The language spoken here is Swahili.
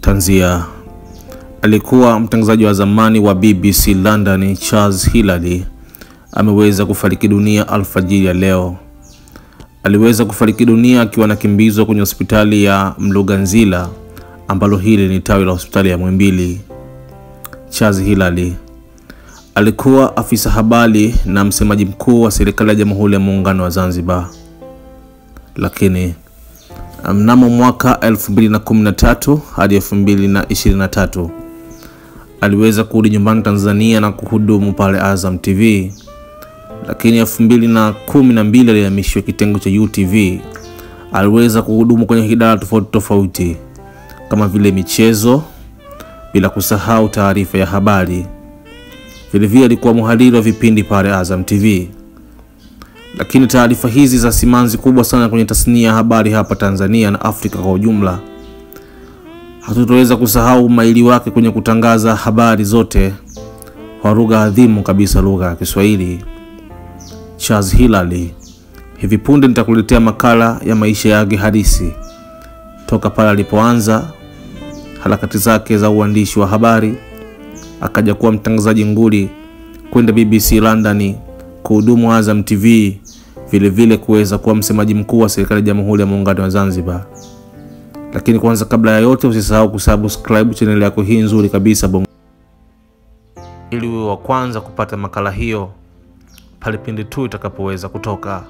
Tanzia. Alikuwa mtangazaji wa zamani wa BBC London Charles Hilary ameweza kufariki dunia alfajiri ya leo. Aliweza kufariki dunia akiwa anakimbizwa kwenye hospitali ya Mloganzila ambalo hili ni tawi la hospitali ya Muhimbili. Charles Hilary alikuwa afisa habari na msemaji mkuu wa serikali ya Jamhuri ya Muungano wa Zanzibar. Lakini mnamo mwaka 2013 hadi 2023 aliweza kurudi nyumbani Tanzania na kuhudumu pale Azam TV. Lakini 2012 alihamishwa kitengo cha UTV. Aliweza kuhudumu kwenye idara tofauti kama vile michezo, bila kusahau taarifa ya habari. Vile alikuwa mhariri wa vipindi pale Azam TV. Lakini taarifa hizi za simanzi kubwa sana kwenye tasnia ya habari hapa Tanzania na Afrika kwa ujumla. Hatutoweza kusahau maili wake kwenye kutangaza habari zote kwa lugha adhimu kabisa, lugha ya Kiswahili. Charles Hilary. Hivi punde nitakuletea makala ya maisha yake halisi toka pale alipoanza harakati zake za uandishi wa habari, akaja kuwa mtangazaji nguli, kwenda BBC London, kuhudumu Azam TV, vile kuweza kuwa msemaji mkuu wa serikali ya Jamhuri ya Muungano wa Zanzibar. Lakini kwanza, kabla ya yote, usisahau kusubscribe channel yako hii nzuri kabisa Bongo, ili uwe wa kwanza kupata makala hiyo pale pindi tu itakapoweza kutoka.